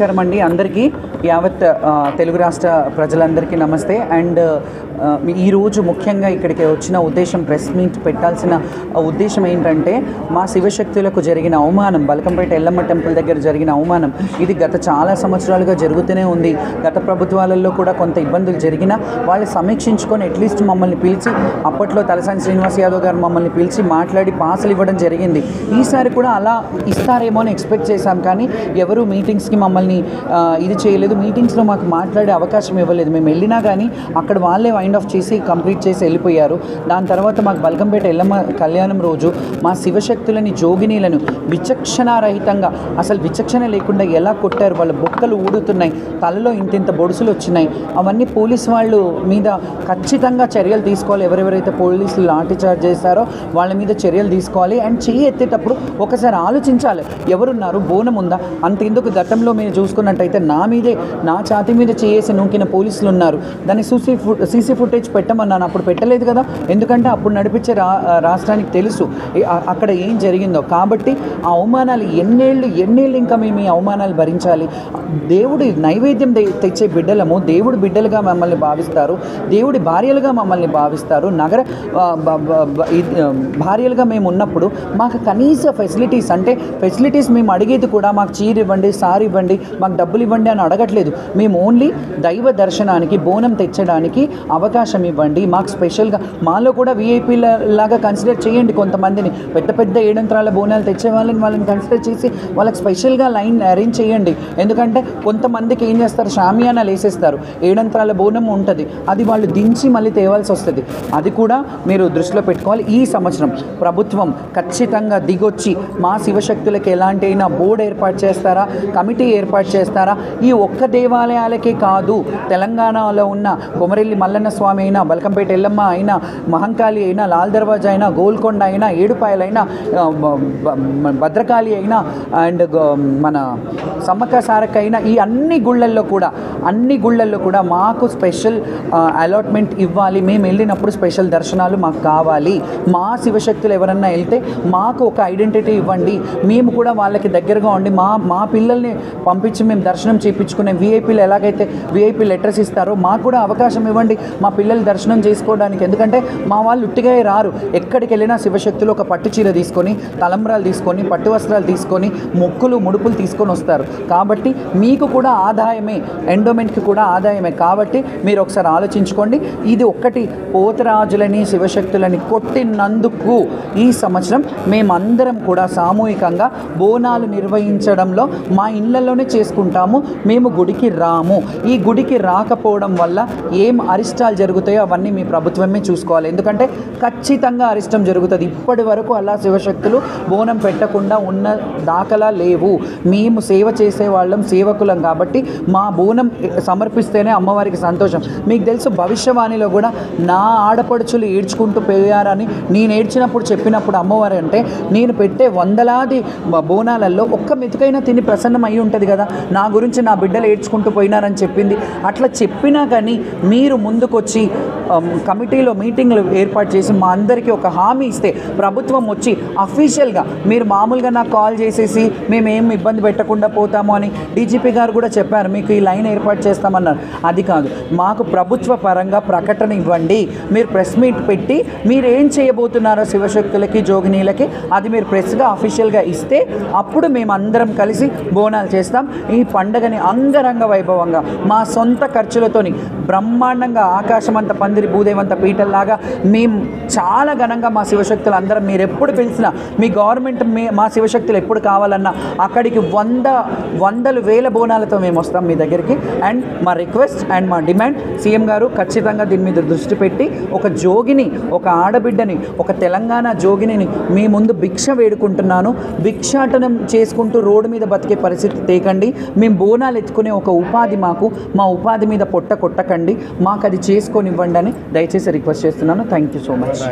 నమస్కారం అందరికీ యావత్ తెలుగు రాష్ట్ర ప్రజలందరికీ నమస్తే. అండ్ ఈరోజు ముఖ్యంగా ఇక్కడికి వచ్చిన ఉద్దేశం, ప్రెస్ మీట్ పెట్టాల్సిన ఉద్దేశం ఏంటంటే, మా శివశక్తులకు జరిగిన అవమానం, బల్కంపేట ఎల్లమ్మ టెంపుల్ దగ్గర జరిగిన అవమానం ఇది గత చాలా సంవత్సరాలుగా జరుగుతూనే ఉంది. గత ప్రభుత్వాలలో కూడా కొంత ఇబ్బందులు జరిగినా వాళ్ళు సమీక్షించుకొని అట్లీస్ట్ మమ్మల్ని పిలిచి, అప్పట్లో తలసాని శ్రీనివాస్ యాదవ్ గారు మమ్మల్ని పిలిచి మాట్లాడి పాసులు ఇవ్వడం జరిగింది. ఈసారి కూడా అలా ఇస్తారేమో అని ఎక్స్పెక్ట్ చేశాం, కానీ ఎవరు మీటింగ్స్కి మమ్మల్ని ఇది చేయలేదు. మీటింగ్స్లో మాకు మాట్లాడే అవకాశం ఇవ్వలేదు. మేము వెళ్ళినా కానీ అక్కడ వాళ్ళే వైండ్ ఆఫ్ చేసి కంప్లీట్ చేసి వెళ్ళిపోయారు. దాని తర్వాత మాకు బల్కంపేట ఎల్లమ్మ కళ్యాణం రోజు మా శివశక్తులని, జోగినీలను విచక్షణారహితంగా, అసలు విచక్షణ లేకుండా ఎలా కొట్టారు. వాళ్ళ బొక్కలు ఊడుతున్నాయి, తలలో ఇంతింత బొడుసులు వచ్చినాయి. అవన్నీ పోలీసు వాళ్ళు మీద ఖచ్చితంగా చర్యలు తీసుకోవాలి. ఎవరెవరైతే పోలీసులు లాఠీ చార్జ్ చేస్తారో వాళ్ళ మీద చర్యలు తీసుకోవాలి. అండ్ చెయ్యి ఎత్తేటప్పుడు ఒకసారి ఆలోచించాలి, ఎవరున్నారు, బోనం ఉందా. అంతెందుకు గతంలో మీరు చూసుకున్నట్టయితే నా మీదే, నా ఛాతీ మీద చేసి నూకిన పోలీసులు ఉన్నారు. దాన్ని సీసీ ఫుటేజ్ పెట్టమన్నాను, అప్పుడు పెట్టలేదు కదా, ఎందుకంటే అప్పుడు నడిపించే రాష్ట్రానికి తెలుసు అక్కడ ఏం జరిగిందో. కాబట్టి ఆ అవమానాలు ఎన్నేళ్ళు ఇంకా మేము ఈ అవమానాలు భరించాలి. దేవుడి నైవేద్యం తెచ్చే బిడ్డలము, దేవుడి బిడ్డలుగా మమ్మల్ని భావిస్తారు, దేవుడి భార్యలుగా మమ్మల్ని భావిస్తారు. నగర భార్యలుగా మేము ఉన్నప్పుడు మాకు కనీస ఫెసిలిటీస్, అంటే ఫెసిలిటీస్ మేము అడిగేది కూడా మాకు చీర ఇవ్వండి, సారీ ఇవ్వండి, మాకు డబ్బులు ఇవ్వండి అని అడగట్లేదు. మేము ఓన్లీ దైవ దర్శనానికి, బోనం తెచ్చడానికి అవకాశం ఇవ్వండి. మాకు స్పెషల్గా మాలో కూడా వీఐపీల లాగా కన్సిడర్ చేయండి. కొంతమందిని పెద్ద పెద్ద ఏడంత్రాల బోనాలు తెచ్చే వాళ్ళని కన్సిడర్ చేసి వాళ్ళకి స్పెషల్గా లైన్ అరేంజ్ చేయండి. ఎందుకంటే కొంతమందికి ఏం చేస్తారు, షామియానాలు వేసేస్తారు, ఏడంత్రాల బోనం ఉంటుంది, అది వాళ్ళు దించి మళ్ళీ తేవాల్సి వస్తుంది. అది కూడా మీరు దృష్టిలో పెట్టుకోవాలి. ఈ సంవత్సరం ప్రభుత్వం ఖచ్చితంగా దిగొచ్చి మా శివశక్తులకు ఎలాంటి అయినా బోర్డు ఏర్పాటు చేస్తారా, కమిటీ ఏర్పాటు చేస్తారా. ఈ ఒక్క దేవాలయాలకే కాదు, తెలంగాణలో ఉన్న కొమరెల్లి మల్లన్న స్వామి అయినా, బల్కంపేట ఎల్లమ్మ అయినా, మహంకాళి అయినా, లాల్ దర్వాజా అయినా, గోల్కొండ అయినా, ఏడుపాయలైనా, భద్రకాళి అయినా, అండ్ మన సమ్మక్క సారక్క అయినా, ఈ అన్ని గుళ్ళల్లో కూడా మాకు స్పెషల్ అలాట్మెంట్ ఇవ్వాలి. మేము వెళ్ళినప్పుడు స్పెషల్ దర్శనాలు మాకు కావాలి. మా శివశక్తులు ఎవరన్నా వెళ్తే మాకు ఒక ఐడెంటిటీ ఇవ్వండి. మేము కూడా వాళ్ళకి దగ్గరగా ఉండి మా పిల్లల్ని పంపించి మేము దర్శనం చేయించుకునే వీఐపీలు ఎలాగైతే వీఐపీ లెటర్స్ ఇస్తారో మాకు కూడా అవకాశం ఇవ్వండి మా పిల్లలు దర్శనం చేసుకోవడానికి. ఎందుకంటే మా వాళ్ళు ఉట్టిగా రారు. ఎక్కడికి వెళ్ళినా శివశక్తులు ఒక పట్టు చీర తీసుకొని, తలంబ్రాలు తీసుకొని, పట్టు వస్త్రాలు తీసుకొని, మొక్కులు ముడుపులు తీసుకొని వస్తారు. కాబట్టి మీకు కూడా ఆదాయమే, ఎండోమెంట్కి కూడా ఆదాయమే. కాబట్టి మీరు ఒకసారి ఆలోచించుకోండి. ఇది ఒక్కటి, పోతరాజులని శివశక్తులని కొట్టినందుకు ఈ సంవత్సరం మేమందరం కూడా సామూహికంగా బోనాలు నిర్వహించడంలో మా ఇళ్లలోనే చేసుకుంటాము. మేము గుడికి రాము. ఈ గుడికి రాకపోవడం వల్ల ఏం అరిష్టాలు జరుగుతాయో అవన్నీ మీ ప్రభుత్వమే చూసుకోవాలి. ఎందుకంటే ఖచ్చితంగా అరిష్టం జరుగుతుంది. ఇప్పటి వరకు అలా శివశక్తులు బోనం పెట్టకుండా ఉన్న దాఖలా లేవు. మేము సేవ చేసేవాళ్ళం, సేవకులం. కాబట్టి మా బోనం సమర్పిస్తేనే అమ్మవారికి సంతోషం. మీకు తెలుసు, భవిష్యవాణిలో కూడా నా ఆడపడుచులు ఏడ్చుకుంటూ పోయారని నేను ఏడ్చినప్పుడు చెప్పినప్పుడు అమ్మవారు అంటే, నేను పెట్టే వందలాది బోనాలలో ఒక్క మెతుకైనా తిని ప్రసన్నం అయి ఉంటుంది కదా, నా గురించి నా బిడ్డలు ఏడ్చుకుంటూ పోయినారని చెప్పింది. అట్లా చెప్పినా కానీ మీరు ముందుకొచ్చి కమిటీలో మీటింగ్లు ఏర్పాటు చేసి మా అందరికీ ఒక హామీ ఇస్తే, ప్రభుత్వం వచ్చి అఫీషియల్గా, మీరు మామూలుగా నాకు కాల్ చేసేసి మేమేం ఇబ్బంది పెట్టకుండా పోతాము అని డీజీపీ గారు కూడా చెప్పారు, మీకు ఈ లైన్ ఏర్పాటు చేస్తామన్నారు. అది కాదు, మాకు ప్రభుత్వ పరంగా ప్రకటన ఇవ్వండి. మీరు ప్రెస్ మీట్ పెట్టి మీరు ఏం చేయబోతున్నారో శివశక్తులకి, జోగినీలకి, అది మీరు ప్రెస్గా అఫీషియల్గా ఇస్తే అప్పుడు మేమందరం కలిసి బోనాలు చేస్తాం. ఈ పండగని అంగరంగ వైభవంగా మా సొంత ఖర్చులతోని బ్రహ్మాండంగా, ఆకాశమంత పందిరి భూదేవంత పీటల్లాగా మేము చాలా ఘనంగా మా శివశక్తులు అందరం, మీరు ఎప్పుడు పిలిచినా, మీ గవర్నమెంట్ మా శివశక్తులు ఎప్పుడు కావాలన్నా అక్కడికి వందలు వేల బోనాలతో మేము వస్తాం మీ దగ్గరికి. అండ్ మా రిక్వెస్ట్ అండ్ మా డిమాండ్, సీఎం గారు ఖచ్చితంగా దీని మీద దృష్టి పెట్టి ఒక జోగిని, ఒక ఆడబిడ్డని, ఒక తెలంగాణ జోగిని మీ ముందు భిక్ష వేడుకుంటున్నాను. భిక్షాటనం చేసుకుంటూ రోడ్డు మీద బతికే పరిస్థితి తేకండి. మేము బోనాలు ఎత్తుకునే ఒక ఉపాధి మాకు, మా ఉపాధి మీద పొట్ట కొట్టకండి, మాకు అది చేసుకొనివ్వండి అని దయచేసి రిక్వెస్ట్ చేస్తున్నాను. Thank you so much.